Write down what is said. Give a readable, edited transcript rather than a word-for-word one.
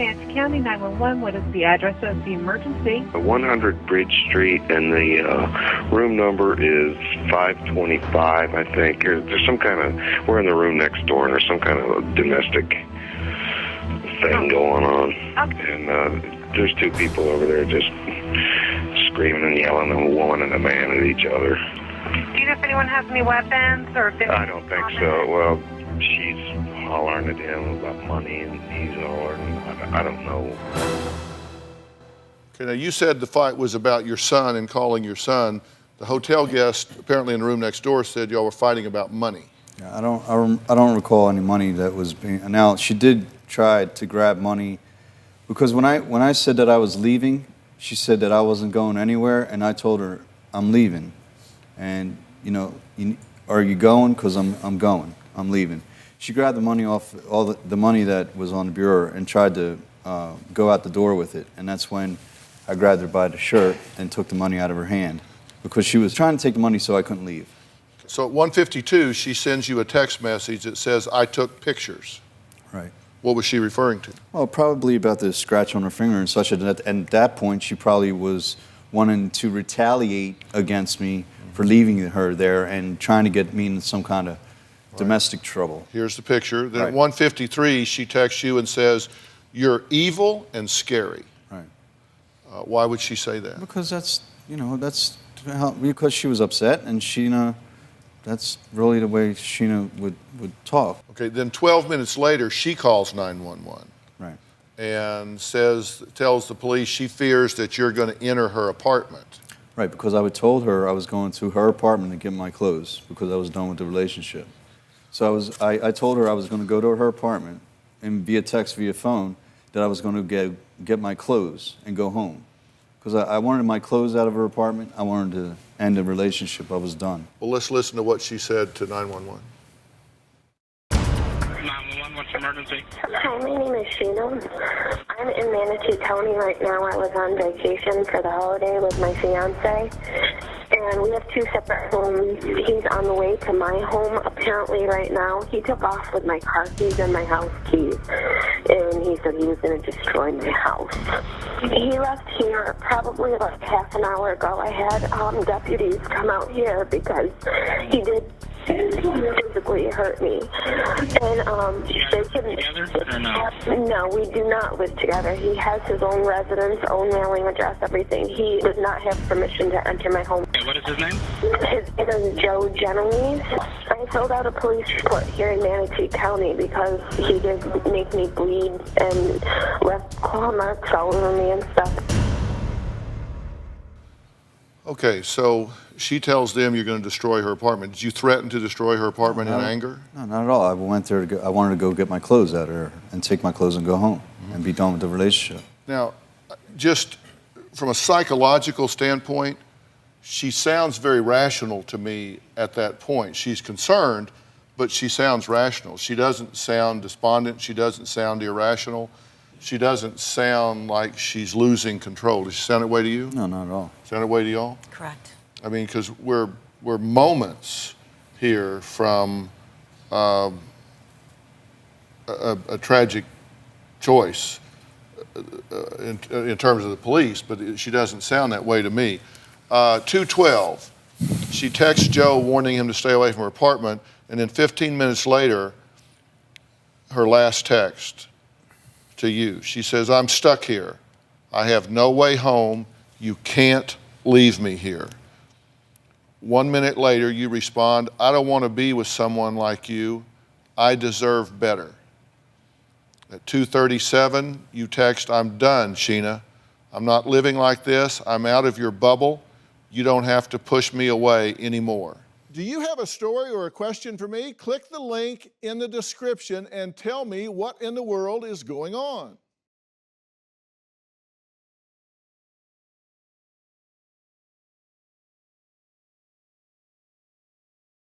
Comanche County 911. What is the address of the emergency? 100 Bridge Street, and the room number is 525, I think. There's some kind of, we're in the room next door, and there's some kind of a domestic thing going on. Okay. And there's two people over there just screaming and yelling, a woman and a man at each other. Do you know if anyone has any weapons or if I don't think so. Well, she's hollering at him about money, and he's hollering. I don't know. Okay, now you said the fight was about your son and calling your son. The hotel guest, apparently in the room next door, said y'all were fighting about money. Yeah, I don't recall any money that was being. Now she did try to grab money, because when I said that I was leaving, she said that I wasn't going anywhere, and I told her I'm leaving, and are you going? Because I'm going. I'm leaving. She grabbed the money off, all the money that was on the bureau, and tried to go out the door with it. And that's when I grabbed her by the shirt and took the money out of her hand, because she was trying to take the money so I couldn't leave. So at 1:52, she sends you a text message that says, "I took pictures." Right. What was she referring to? Well, probably about the scratch on her finger and such. And at that point, she probably was wanting to retaliate against me for leaving her there and trying to get me in some kind of domestic trouble. Here's the picture. Then at Right. 1:53, she texts you and says, "You're evil and scary." Right. Why would she say that? Because because she was upset, and Sheena, that's really the way Sheena would talk. Okay, then 12 minutes later, she calls 911 Right. and tells the police she fears that you're going to enter her apartment. Right, because I told her I was going to her apartment to get my clothes because I was done with the relationship. So I told her I was going to go to her apartment and via text, via phone, that I was going to get my clothes and go home. Because I wanted my clothes out of her apartment. I wanted to end the relationship. I was done. Well, let's listen to what she said to 911. 911, what's the emergency? Hi, my name is Sheena. I'm in Manatee County right now. I was on vacation for the holiday with my fiancé, and we have two separate homes. He's on the way to my home apparently right now. He took off with my car keys and my house keys, and he said he was going to destroy my house. He left here probably about half an hour ago. I had deputies come out here because he did physically hurt me. And You they guys can live together or no? No, we do not live together. He has his own residence, own mailing address, everything. He does not have permission to enter my home. Okay, what is his name? His name is Joe Genoese. I filled out a police report here in Manatee County because he did make me bleed and left claw marks all over me and stuff. Okay, so she tells them you're going to destroy her apartment. Did you threaten to destroy her apartment in anger? No, not at all. I went there I wanted to go get my clothes out of her and take my clothes and go home and be done with the relationship. Now, just from a psychological standpoint, she sounds very rational to me at that point. She's concerned, but she sounds rational. She doesn't sound despondent. She doesn't sound irrational. She doesn't sound like she's losing control. Does she sound that way to you? No, not at all. Sound that way to y'all? Correct. I mean, because we're moments here from a tragic choice in terms of the police, but she doesn't sound that way to me. 2:12, she texts Joe warning him to stay away from her apartment, and then 15 minutes later, her last text to you. She says, "I'm stuck here. I have no way home. You can't leave me here." 1 minute later, you respond, "I don't want to be with someone like you. I deserve better." At 2:37, you text, "I'm done, Sheena. I'm not living like this. I'm out of your bubble. You don't have to push me away anymore." Do you have a story or a question for me? Click the link in the description and tell me what in the world is going on.